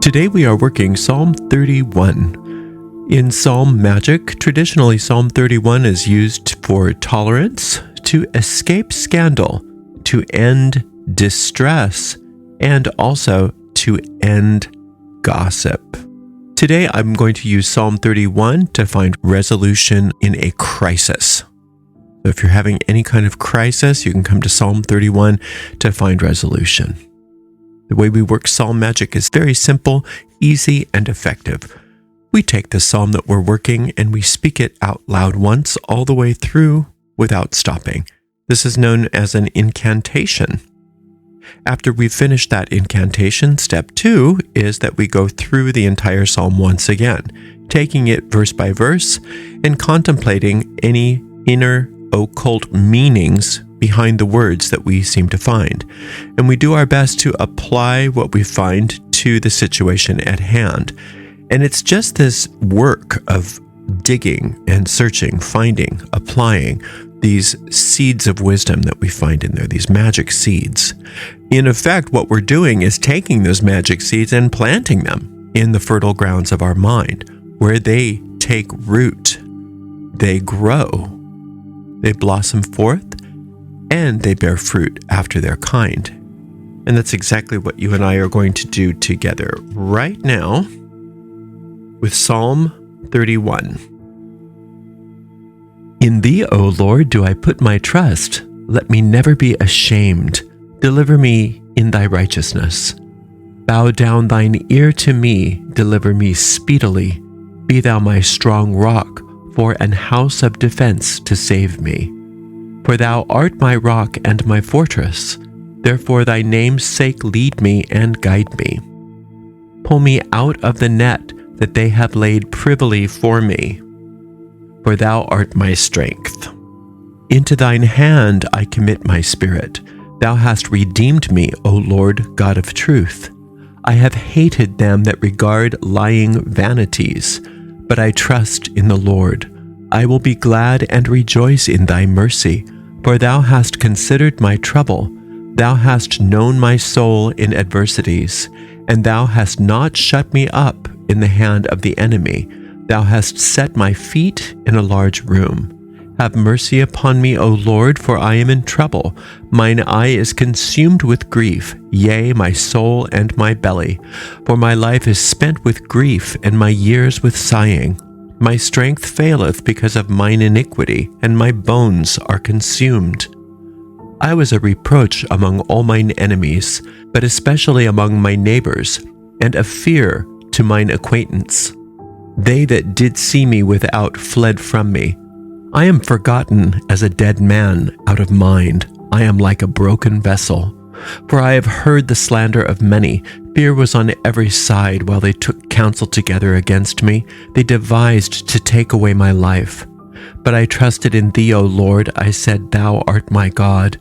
Today we are working Psalm 31. In Psalm magic, traditionally Psalm 31 is used for tolerance, to escape scandal, to end distress, and also to end gossip. Today I'm going to use Psalm 31 to find resolution in a crisis. So if you're having any kind of crisis, you can come to Psalm 31 to find resolution. The way we work psalm magic is very simple, easy, and effective. We take the psalm that we're working and we speak it out loud once all the way through without stopping. This is known as an incantation. After we've finished that incantation, step 2 is that we go through the entire psalm once again, taking it verse by verse and contemplating any inner occult meanings behind the words that we seem to find. And we do our best to apply what we find to the situation at hand. And it's just this work of digging and searching, finding, applying these seeds of wisdom that we find in there, these magic seeds. In effect, what we're doing is taking those magic seeds and planting them in the fertile grounds of our mind, where they take root, they grow, they blossom forth, and they bear fruit after their kind. And that's exactly what you and I are going to do together right now with Psalm 31. In thee, O Lord, do I put my trust. Let me never be ashamed. Deliver me in thy righteousness. Bow down thine ear to me. Deliver me speedily. Be thou my strong rock, for an house of defense to save me. For thou art my rock and my fortress. Therefore thy name's sake lead me and guide me. Pull me out of the net that they have laid privily for me. For thou art my strength. Into thine hand I commit my spirit. Thou hast redeemed me, O Lord God of truth. I have hated them that regard lying vanities, but I trust in the Lord. I will be glad and rejoice in thy mercy, for thou hast considered my trouble. Thou hast known my soul in adversities, and thou hast not shut me up in the hand of the enemy. Thou hast set my feet in a large room. Have mercy upon me, O Lord, for I am in trouble. Mine eye is consumed with grief, yea, my soul and my belly. For my life is spent with grief, and my years with sighing. My strength faileth because of mine iniquity, and my bones are consumed. I was a reproach among all mine enemies, but especially among my neighbors, and a fear to mine acquaintance. They that did see me without fled from me. I am forgotten as a dead man out of mind. I am like a broken vessel. For I have heard the slander of many. Fear was on every side while they took counsel together against me. They devised to take away my life. But I trusted in thee, O Lord. I said, thou art my God.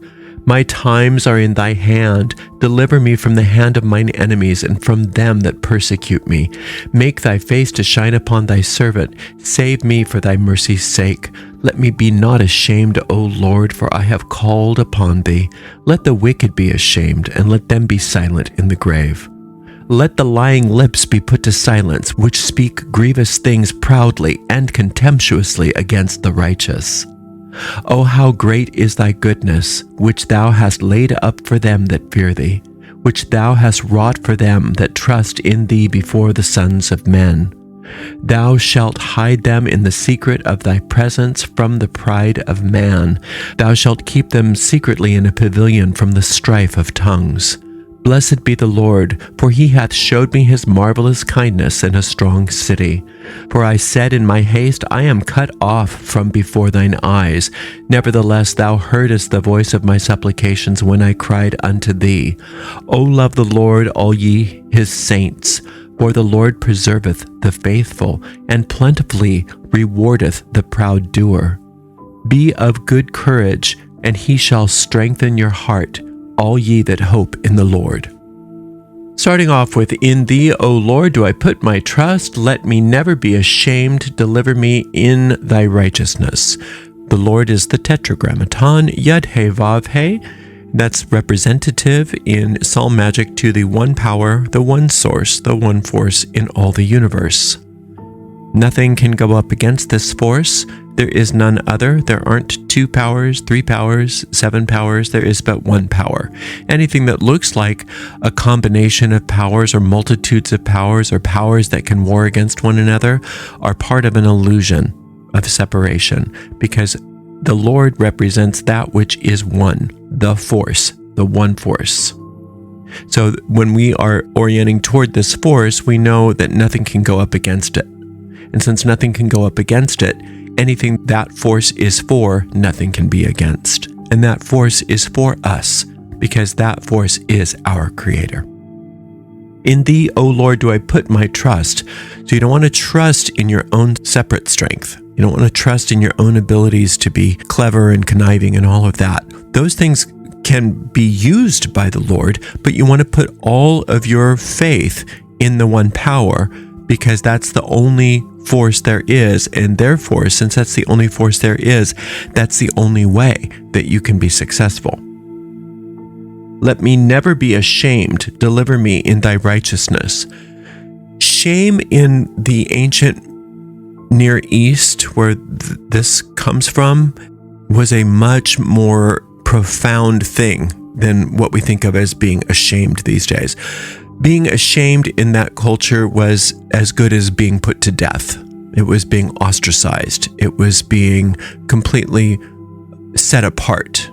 My times are in thy hand. Deliver me from the hand of mine enemies and from them that persecute me. Make thy face to shine upon thy servant. Save me for thy mercy's sake. Let me be not ashamed, O Lord, for I have called upon thee. Let the wicked be ashamed, and let them be silent in the grave. Let the lying lips be put to silence, which speak grievous things proudly and contemptuously against the righteous. O how great is thy goodness, which thou hast laid up for them that fear thee, which thou hast wrought for them that trust in thee before the sons of men. Thou shalt hide them in the secret of thy presence from the pride of man. Thou shalt keep them secretly in a pavilion from the strife of tongues. Blessed be the Lord, for he hath showed me his marvelous kindness in a strong city. For I said in my haste, I am cut off from before thine eyes. Nevertheless, thou heardest the voice of my supplications when I cried unto thee. O love the Lord, all ye his saints. For the Lord preserveth the faithful, and plentifully rewardeth the proud doer. Be of good courage, and he shall strengthen your heart, all ye that hope in the Lord. Starting off with, in thee, O Lord, do I put my trust. Let me never be ashamed. Deliver me in thy righteousness. The Lord is the tetragrammaton, Yud He Vav He, That's representative in Psalm magic to the one power, the one source, the one force in all the universe. Nothing can go up against this force. There is none other. There aren't 2 powers, 3 powers, 7 powers. There is but one power. Anything that looks like a combination of powers or multitudes of powers or powers that can war against one another are part of an illusion of separation, because the Lord represents that which is one, the force, the one force. So when we are orienting toward this force, we know that nothing can go up against it. And since nothing can go up against it, anything that force is for, nothing can be against. And that force is for us, because that force is our Creator. In Thee, O Lord, do I put my trust. So you don't want to trust in your own separate strength. You don't want to trust in your own abilities to be clever and conniving and all of that. Those things can be used by the Lord, but you want to put all of your faith in the one power, because that's the only force there is, and therefore, since that's the only force there is, that's the only way that you can be successful. Let me never be ashamed. Deliver me in thy righteousness. Shame in the ancient Near East, where this comes from, was a much more profound thing than what we think of as being ashamed these days. Being ashamed in that culture was as good as being put to death. It was being ostracized. It was being completely set apart.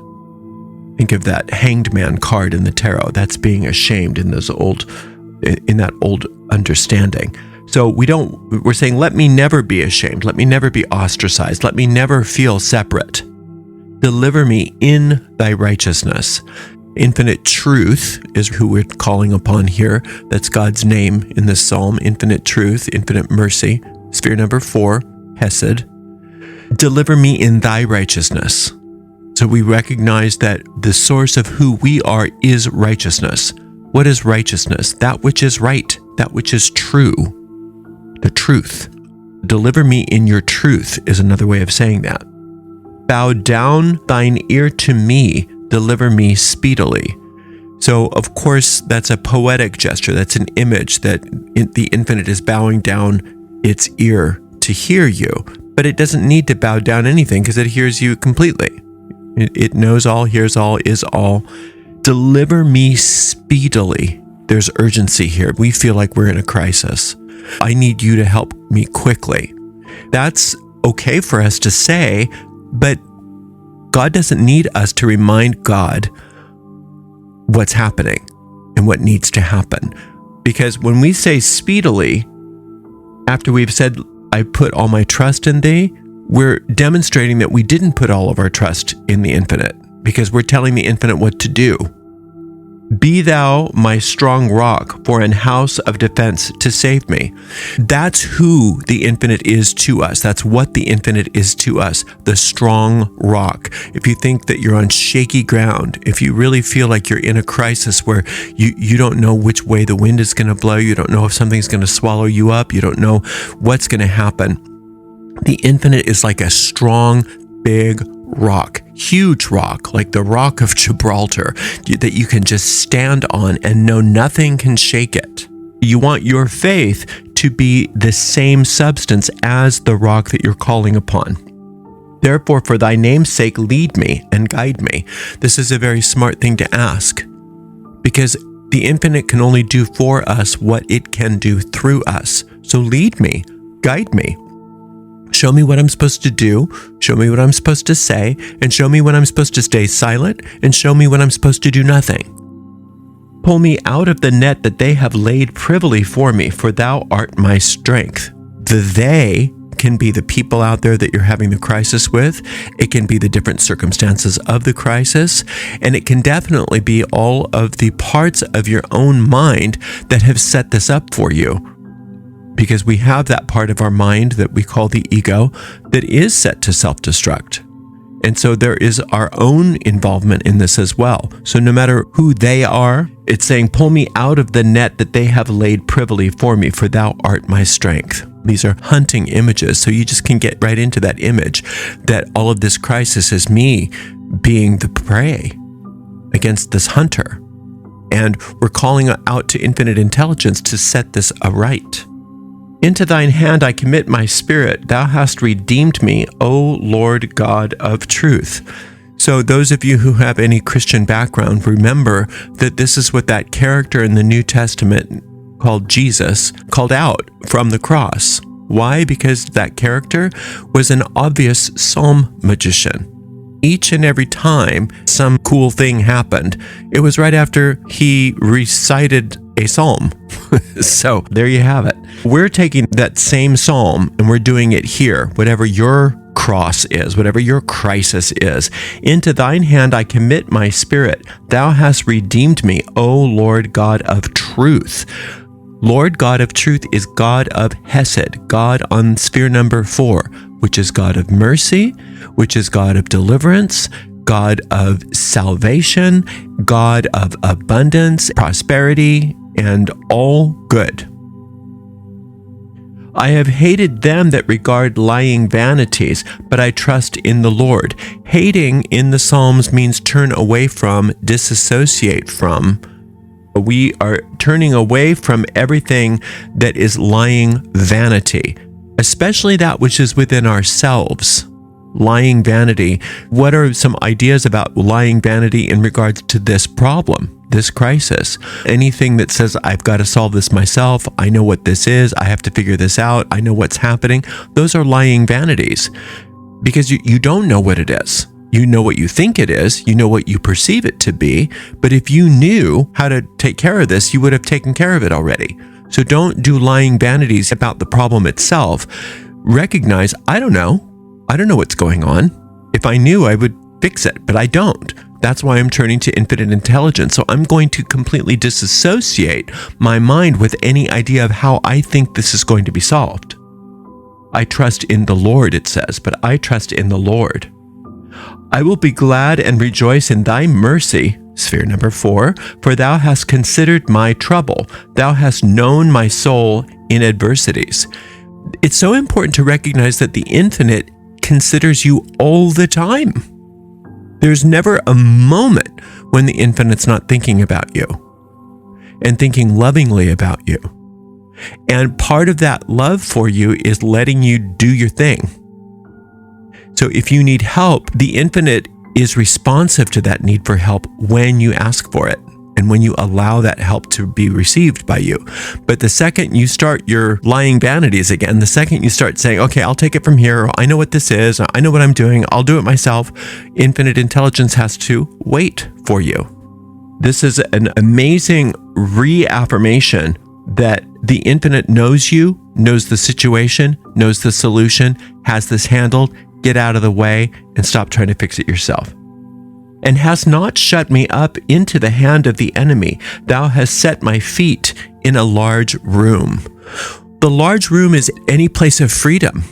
Think of that hanged man card in the tarot. That's being ashamed in that old understanding. So we're saying, let me never be ashamed. Let me never be ostracized. Let me never feel separate. Deliver me in thy righteousness. Infinite truth is who we're calling upon here. That's God's name in this psalm. Infinite truth, infinite mercy. Sphere number 4, Hesed. Deliver me in thy righteousness. So we recognize that the source of who we are is righteousness. What is righteousness? That which is right, that which is true, the truth. Deliver me in your truth is another way of saying that. Bow down thine ear to me, deliver me speedily. So, of course, that's a poetic gesture. That's an image that the infinite is bowing down its ear to hear you. But it doesn't need to bow down anything because it hears you completely. It knows all, hears all, is all. Deliver me speedily. There's urgency here. We feel like we're in a crisis. I need you to help me quickly. That's okay for us to say, but God doesn't need us to remind God what's happening and what needs to happen. Because when we say speedily, after we've said, I put all my trust in thee, we're demonstrating that we didn't put all of our trust in the infinite, because we're telling the infinite what to do. Be thou my strong rock for an house of defense to save me. That's who the infinite is to us. That's what the infinite is to us, the strong rock. If you think that you're on shaky ground, if you really feel like you're in a crisis where you don't know which way the wind is going to blow, you don't know if something's going to swallow you up, you don't know what's going to happen, the infinite is like a strong, big rock, huge rock, like the rock of Gibraltar, that you can just stand on and know nothing can shake it. You want your faith to be the same substance as the rock that you're calling upon. Therefore, for thy name's sake, lead me and guide me. This is a very smart thing to ask, because the infinite can only do for us what it can do through us. So lead me, guide me. Show me what I'm supposed to do, show me what I'm supposed to say, and show me when I'm supposed to stay silent, and show me when I'm supposed to do nothing. Pull me out of the net that they have laid privily for me, for thou art my strength. The they can be the people out there that you're having the crisis with. It can be the different circumstances of the crisis, and it can definitely be all of the parts of your own mind that have set this up for you. Because we have that part of our mind that we call the ego that is set to self-destruct. And so there is our own involvement in this as well. So no matter who they are, it's saying, pull me out of the net that they have laid privily for me, for thou art my strength. These are hunting images. So you just can get right into that image that all of this crisis is me being the prey. against this hunter. And we're calling out to infinite intelligence to set this aright. Into thine hand I commit my spirit. Thou hast redeemed me, O Lord God of truth. So those of you who have any Christian background, remember that this is what that character in the New Testament called Jesus called out from the cross. Why? Because that character was an obvious psalm magician. Each and every time some cool thing happened, it was right after he recited a psalm. So there you have it. We're taking that same psalm and we're doing it here, whatever your cross is, whatever your crisis is. Into thine hand I commit my spirit. Thou hast redeemed me, O Lord God of truth. Lord God of truth is God of Hesed, God on sphere number 4, which is God of mercy, which is God of deliverance, God of salvation, God of abundance, prosperity, and all good. I have hated them that regard lying vanities, but I trust in the Lord. Hating in the Psalms means turn away from, disassociate from. We are turning away from everything that is lying vanity, especially that which is within ourselves. Lying vanity. What are some ideas about lying vanity in regards to this problem, this crisis? Anything that says, I've got to solve this myself, I know what this is, I have to figure this out, I know what's happening, those are lying vanities. Because you don't know what it is. You know what you think it is, you know what you perceive it to be, but if you knew how to take care of this, you would have taken care of it already. So don't do lying vanities about the problem itself. Recognize, I don't know what's going on. If I knew, I would fix it, but I don't. That's why I'm turning to infinite intelligence. So I'm going to completely disassociate my mind with any idea of how I think this is going to be solved. I trust in the Lord, it says, but I trust in the Lord. I will be glad and rejoice in thy mercy, sphere number 4, for thou hast considered my trouble. Thou hast known my soul in adversities. It's so important to recognize that the infinite considers you all the time. There's never a moment when the infinite's not thinking about you and thinking lovingly about you. And part of that love for you is letting you do your thing. So if you need help, the infinite is responsive to that need for help when you ask for it and when you allow that help to be received by you. But the second you start your lying vanities again, the second you start saying, okay, I'll take it from here, I know what this is, I know what I'm doing, I'll do it myself, infinite intelligence has to wait for you. This is an amazing reaffirmation that the infinite knows you, knows the situation, knows the solution, has this handled. Get out of the way and stop trying to fix it yourself. And hast not shut me up into the hand of the enemy. Thou hast set my feet in a large room. The large room is any place of freedom.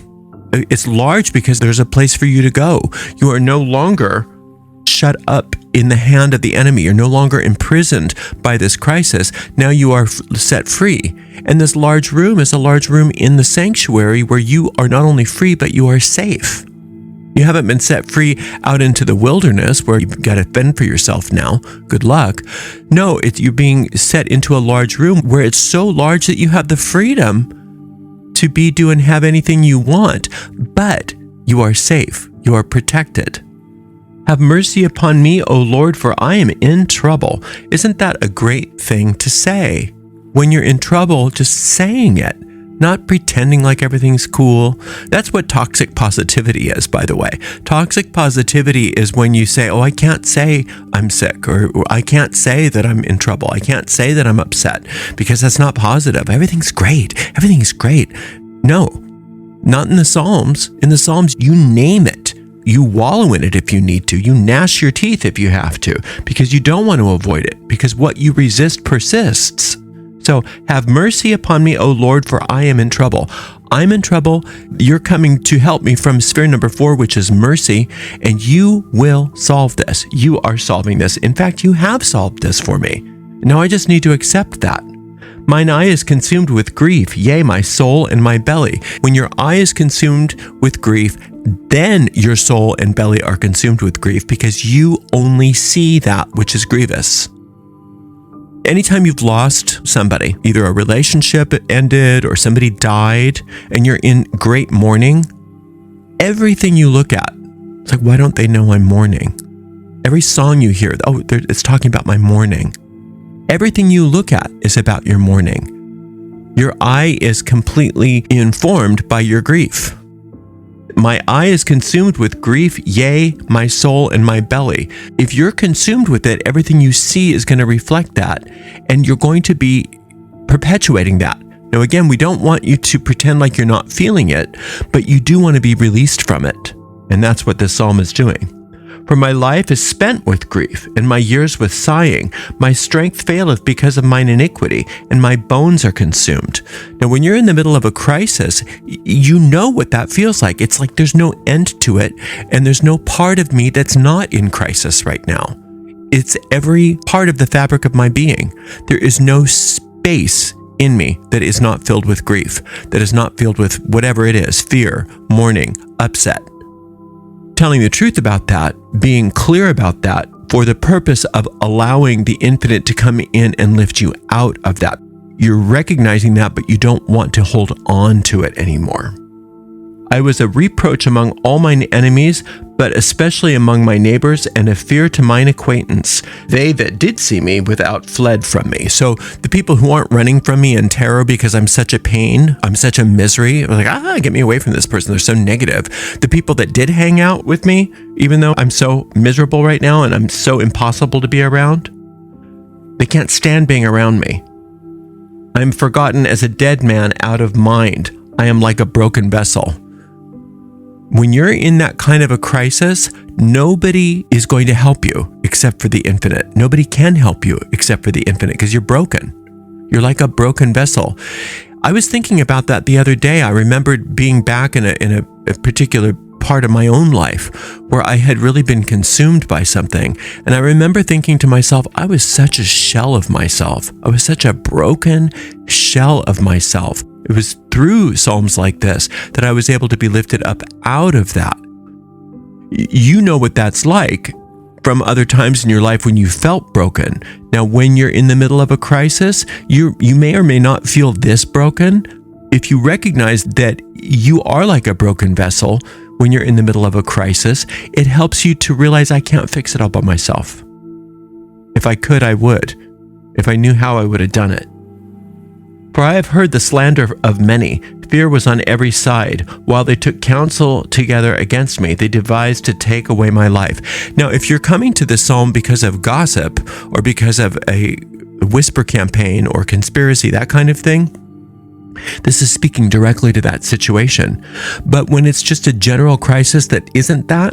It's large because there's a place for you to go. You are no longer shut up in the hand of the enemy. You're no longer imprisoned by this crisis. Now you are set free. And this large room is a large room in the sanctuary where you are not only free, but you are safe. You haven't been set free out into the wilderness where you've got to fend for yourself now. Good luck. No, you're being set into a large room where it's so large that you have the freedom to be, do, and have anything you want. But you are safe. You are protected. Have mercy upon me, O Lord, for I am in trouble. Isn't that a great thing to say? When you're in trouble, just saying it. Not pretending like everything's cool. That's what toxic positivity is, by the way. Toxic positivity is when you say, oh, I can't say I'm sick, or I can't say that I'm in trouble. I can't say that I'm upset, because that's not positive. Everything's great. Everything's great. No, not in the Psalms. In the Psalms, you name it. You wallow in it if you need to. You gnash your teeth if you have to, because you don't want to avoid it, because what you resist persists. So have mercy upon me, O Lord, for I am in trouble. I'm in trouble. You're coming to help me from sphere number 4, which is mercy, and you will solve this. You are solving this. In fact, you have solved this for me. Now I just need to accept that. Mine eye is consumed with grief, yea, my soul and my belly. When your eye is consumed with grief, then your soul and belly are consumed with grief because you only see that which is grievous. Anytime you've lost somebody, either a relationship ended or somebody died, and you're in great mourning, everything you look at, it's like, why don't they know I'm mourning? Every song you hear, it's talking about my mourning. Everything you look at is about your mourning. Your eye is completely informed by your grief. My eye is consumed with grief, yea, my soul and my belly. If you're consumed with it, everything you see is going to reflect that, and you're going to be perpetuating that. Now, again, we don't want you to pretend like you're not feeling it, but you do want to be released from it. And that's what this psalm is doing. For my life is spent with grief, and my years with sighing. My strength faileth because of mine iniquity, and my bones are consumed. Now, when you're in the middle of a crisis, you know what that feels like. It's like there's no end to it, and there's no part of me that's not in crisis right now. It's every part of the fabric of my being. There is no space in me that is not filled with grief, that is not filled with whatever it is, fear, mourning, upset. Telling the truth about that, being clear about that, for the purpose of allowing the infinite to come in and lift you out of that. You're recognizing that, but you don't want to hold on to it anymore. I was a reproach among all mine enemies, but especially among my neighbors, and a fear to mine acquaintance. They that did see me without fled from me. So the people who aren't running from me in terror because I'm such a pain, I'm such a misery, I'm like, get me away from this person. They're so negative. The people that did hang out with me, even though I'm so miserable right now and I'm so impossible to be around, they can't stand being around me. I'm forgotten as a dead man out of mind. I am like a broken vessel. When you're in that kind of a crisis, nobody is going to help you except for the infinite. Nobody can help you except for the infinite because you're broken. You're like a broken vessel. I was thinking about that the other day. I remembered being back in a particular part of my own life where I had really been consumed by something. And I remember thinking to myself, I was such a shell of myself. I was such a broken shell of myself. It was through Psalms like this that I was able to be lifted up out of that. You know what that's like from other times in your life when you felt broken. Now, when you're in the middle of a crisis, you may or may not feel this broken. If you recognize that you are like a broken vessel when you're in the middle of a crisis, it helps you to realize I can't fix it all by myself. If I could, I would. If I knew how, I would have done it. For I have heard the slander of many. Fear was on every side. While they took counsel together against me, they devised to take away my life. Now, if you're coming to this psalm because of gossip or because of a whisper campaign or conspiracy, that kind of thing, this is speaking directly to that situation. But when it's just a general crisis that isn't that,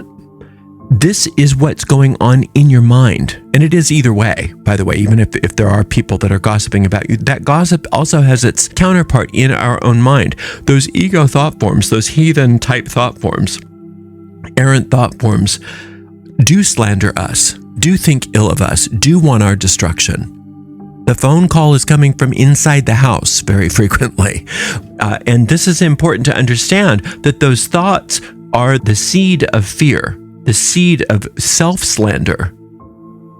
this is what's going on in your mind. And it is either way, by the way, even if there are people that are gossiping about you, that gossip also has its counterpart in our own mind. Those ego thought forms, those heathen type thought forms, errant thought forms, do slander us, do think ill of us, do want our destruction. The phone call is coming from inside the house very frequently. And this is important to understand, that those thoughts are the seed of fear, the seed of self-slander,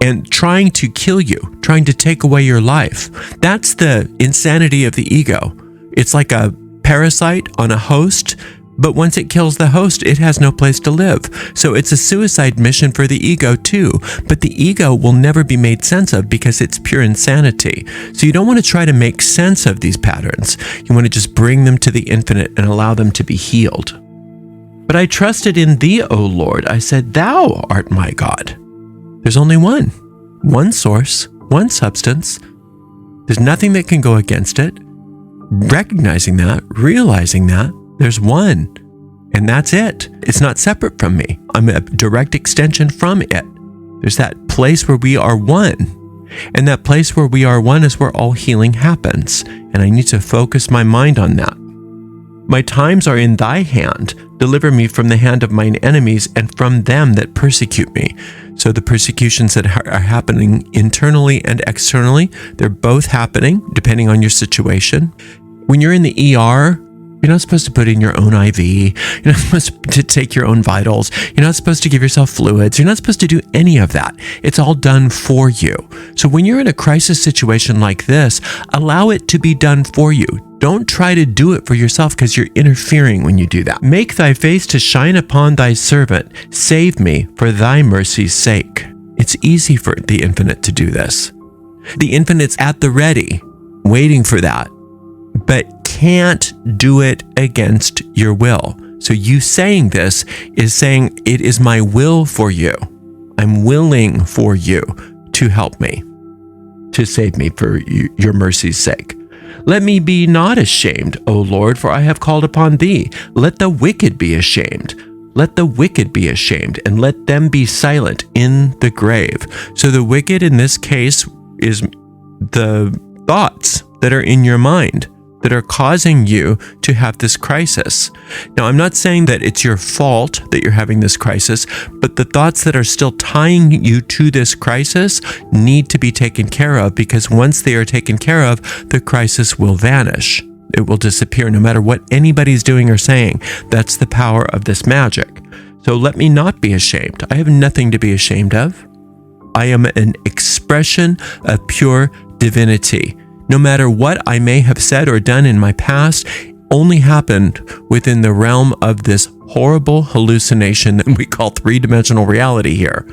and trying to kill you, trying to take away your life. That's the insanity of the ego. It's like a parasite on a host, but once it kills the host, it has no place to live. So it's a suicide mission for the ego too, but the ego will never be made sense of because it's pure insanity. So you don't want to try to make sense of these patterns. You want to just bring them to the infinite and allow them to be healed. But I trusted in thee, O Lord. I said, thou art my God. There's only one source, one substance. There's nothing that can go against it. Recognizing that, realizing that, there's one, and that's it. It's not separate from me. I'm a direct extension from it. There's that place where we are one. And that place where we are one is where all healing happens. And I need to focus my mind on that. My times are in thy hand. Deliver me from the hand of mine enemies and from them that persecute me. So the persecutions that are happening internally and externally, they're both happening depending on your situation. When you're in the ER, you're not supposed to put in your own IV. You're not supposed to take your own vitals. You're not supposed to give yourself fluids. You're not supposed to do any of that. It's all done for you. So when you're in a crisis situation like this, allow it to be done for you. Don't try to do it for yourself because you're interfering when you do that. Make thy face to shine upon thy servant. Save me for thy mercy's sake. It's easy for the infinite to do this. The infinite's at the ready, waiting for that, but can't do it against your will. So you saying this is saying, it is my will for you. I'm willing for you to help me, to save me for your mercy's sake. Let me be not ashamed, O Lord, for I have called upon thee. Let the wicked be ashamed. Let the wicked be ashamed, and let them be silent in the grave. So the wicked in this case is the thoughts that are in your mind that are causing you to have this crisis. Now, I'm not saying that it's your fault that you're having this crisis, but the thoughts that are still tying you to this crisis need to be taken care of, because once they are taken care of, the crisis will vanish. It will disappear no matter what anybody's doing or saying. That's the power of this magic. So let me not be ashamed. I have nothing to be ashamed of. I am an expression of pure divinity. No matter what I may have said or done in my past, only happened within the realm of this horrible hallucination that we call three-dimensional reality here.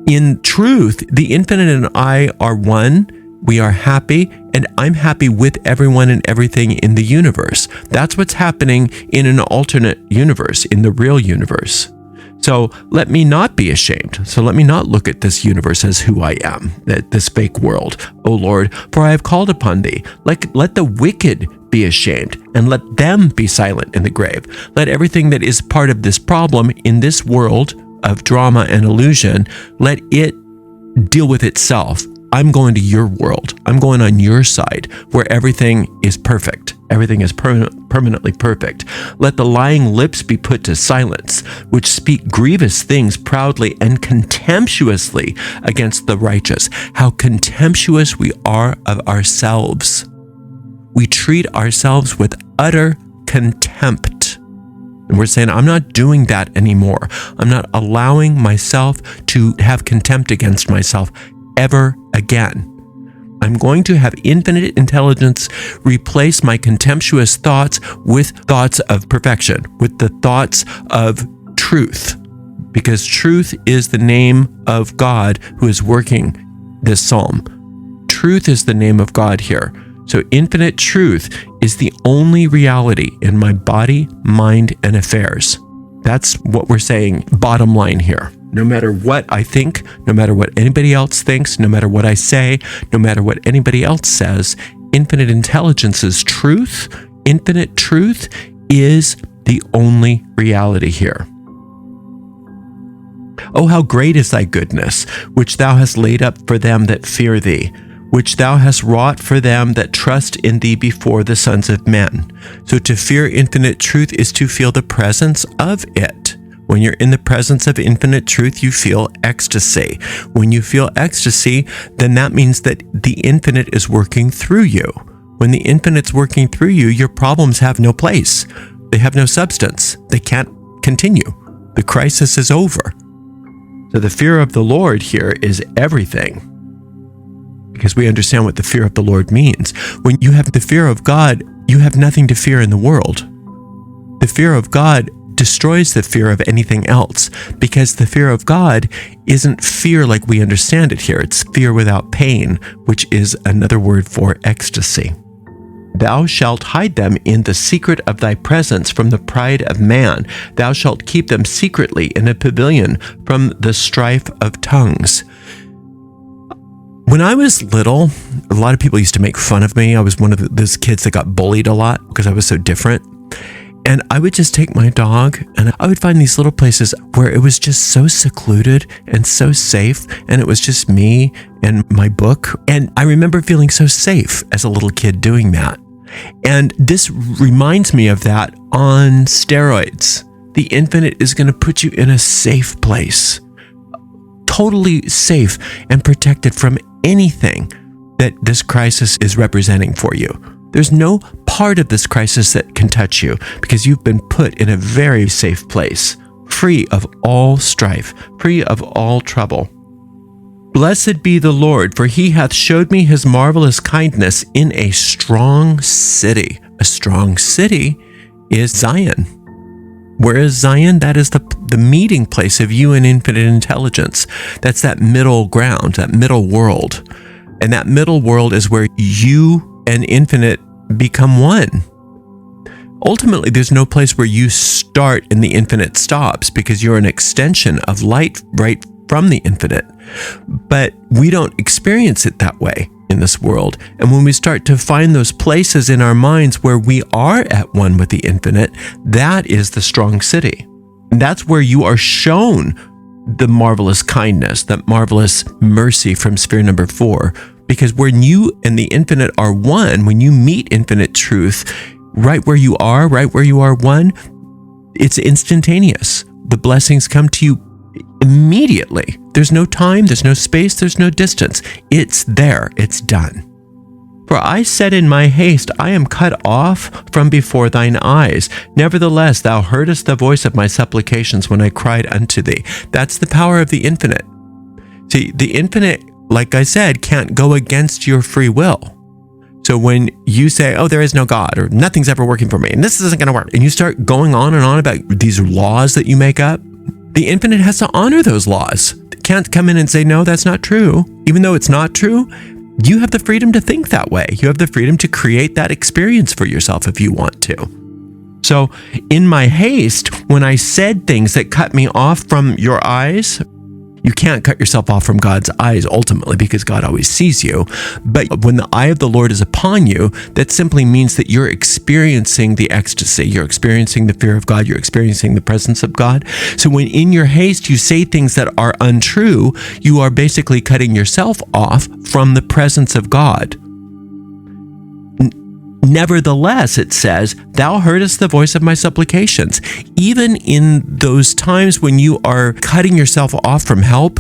In truth, the infinite and I are one. We are happy, and I'm happy with everyone and everything in the universe. That's what's happening in an alternate universe, in the real universe. So let me not be ashamed. So let me not look at this universe as who I am, this fake world. O Lord, for I have called upon thee. Let the wicked be ashamed, and let them be silent in the grave. Let everything that is part of this problem in this world of drama and illusion, let it deal with itself. I'm going to your world. I'm going on your side where everything is perfect. Everything is permanently perfect. Let the lying lips be put to silence, which speak grievous things proudly and contemptuously against the righteous. How contemptuous we are of ourselves. We treat ourselves with utter contempt. And we're saying, I'm not doing that anymore. I'm not allowing myself to have contempt against myself ever again. I'm going to have infinite intelligence replace my contemptuous thoughts with thoughts of perfection, with the thoughts of truth, because truth is the name of God who is working this psalm. Truth is the name of God here. So infinite truth is the only reality in my body, mind, and affairs. That's what we're saying, bottom line here. No matter what I think, no matter what anybody else thinks, no matter what I say, no matter what anybody else says, infinite intelligence is truth. Infinite truth is the only reality here. Oh, how great is thy goodness, which thou hast laid up for them that fear thee, which thou hast wrought for them that trust in thee before the sons of men. So to fear infinite truth is to feel the presence of it. When you're in the presence of infinite truth, you feel ecstasy. When you feel ecstasy, then that means that the infinite is working through you. When the infinite's working through you, your problems have no place. They have no substance. They can't continue. The crisis is over. So the fear of the Lord here is everything, because we understand what the fear of the Lord means. When you have the fear of God, you have nothing to fear in the world. The fear of God destroys the fear of anything else, because the fear of God isn't fear like we understand it here. It's fear without pain, which is another word for ecstasy. Thou shalt hide them in the secret of thy presence from the pride of man. Thou shalt keep them secretly in a pavilion from the strife of tongues. When I was little, a lot of people used to make fun of me. I was one of those kids that got bullied a lot because I was so different. And I would just take my dog and I would find these little places where it was just so secluded and so safe. And it was just me and my book. And I remember feeling so safe as a little kid doing that. And this reminds me of that on steroids. the infinite is going to put you in a safe place, totally safe and protected from anything that this crisis is representing for you. There's no part of this crisis that can touch you because you've been put in a very safe place, free of all strife, free of all trouble. Blessed be the Lord, for he hath showed me his marvelous kindness in a strong city. A strong city is Zion. Where is Zion? That is the meeting place of you and infinite intelligence. That's that middle ground, that middle world. And that middle world is where you and infinite become one. Ultimately, there's no place where you start and the infinite stops because you're an extension of light right from the infinite. But we don't experience it that way in this world. And when we start to find those places in our minds where we are at one with the infinite, that is the strong city. And that's where you are shown the marvelous kindness, that marvelous mercy from sphere number 4. Because when you and the infinite are one, when you meet infinite truth, right where you are one, it's instantaneous. The blessings come to you immediately. There's no time, there's no space, there's no distance. It's there, it's done. For I said in my haste, I am cut off from before thine eyes. Nevertheless, thou heardest the voice of my supplications when I cried unto thee. That's the power of the infinite. See, the infinite, like I said, can't go against your free will. So when you say, oh, there is no God, or nothing's ever working for me, and this isn't going to work, and you start going on and on about these laws that you make up, the infinite has to honor those laws. It can't come in and say, no, that's not true. Even though it's not true, you have the freedom to think that way. You have the freedom to create that experience for yourself if you want to. So in my haste, when I said things that cut me off from your eyes, you can't cut yourself off from God's eyes ultimately because God always sees you. But when the eye of the Lord is upon you, that simply means that you're experiencing the ecstasy. You're experiencing the fear of God. You're experiencing the presence of God. So when in your haste you say things that are untrue, you are basically cutting yourself off from the presence of God. Nevertheless, it says, thou heardest the voice of my supplications. Even in those times when you are cutting yourself off from help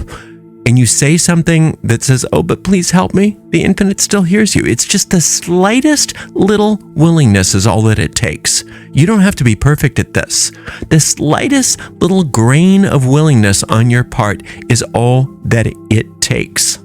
and you say something that says, oh, but please help me, the infinite still hears you. It's just the slightest little willingness is all that it takes. You don't have to be perfect at this. The slightest little grain of willingness on your part is all that it takes.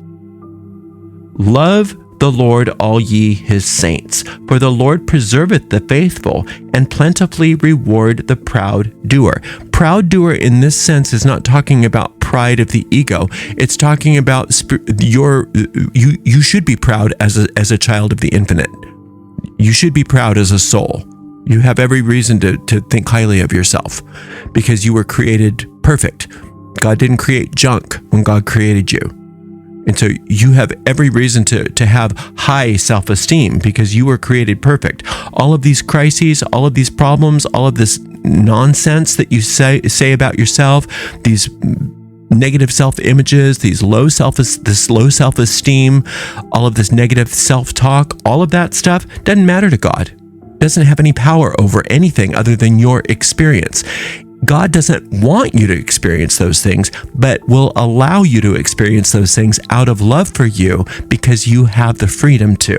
Love the Lord, all ye his saints, for the Lord preserveth the faithful, and plentifully reward the proud doer. Proud doer in this sense is not talking about pride of the ego. It's talking about you should be proud as a child of the infinite. You should be proud as a soul. You have every reason to think highly of yourself because you were created perfect. God didn't create junk when God created you. And so you have every reason to have high self-esteem because you were created perfect. All of these crises, all of these problems, all of this nonsense that you say about yourself, these negative self-images, this low self-esteem, all of this negative self-talk, all of that stuff doesn't matter to God. It doesn't have any power over anything other than your experience. God doesn't want you to experience those things, but will allow you to experience those things out of love for you because you have the freedom to.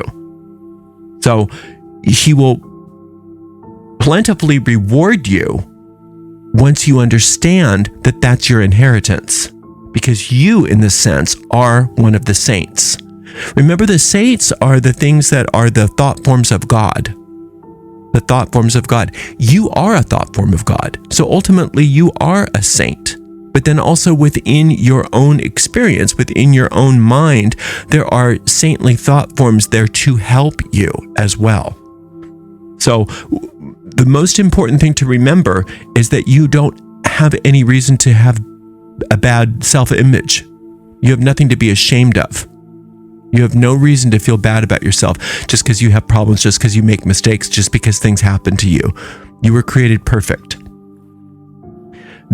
So he will plentifully reward you once you understand that that's your inheritance, because you, in this sense, are one of the saints. Remember, the saints are the things that are the thought forms of God. The thought forms of God. You are a thought form of God. So ultimately, you are a saint. But then also within your own experience, within your own mind, there are saintly thought forms there to help you as well. So the most important thing to remember is that you don't have any reason to have a bad self-image. You have nothing to be ashamed of. You have no reason to feel bad about yourself just because you have problems, just because you make mistakes, just because things happen to you. You were created perfect.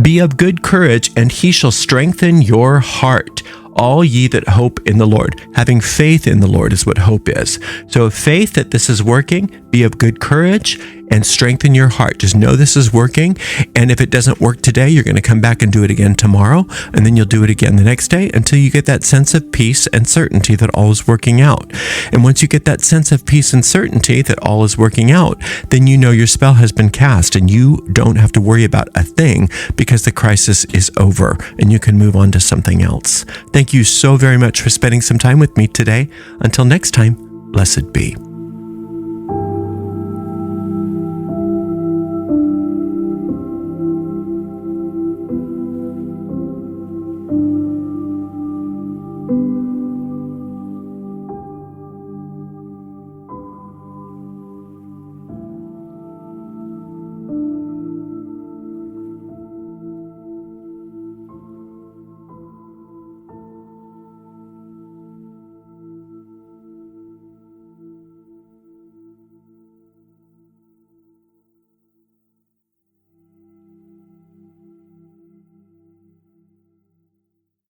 Be of good courage, and he shall strengthen your heart. All ye that hope in the Lord. Having faith in the Lord is what hope is. So faith that this is working, be of good courage, and strengthen your heart. Just know this is working. And if it doesn't work today, you're going to come back and do it again tomorrow. And then you'll do it again the next day until you get that sense of peace and certainty that all is working out. And once you get that sense of peace and certainty that all is working out, then you know your spell has been cast and you don't have to worry about a thing because the crisis is over and you can move on to something else. Thank you so very much for spending some time with me today. Until next time, blessed be.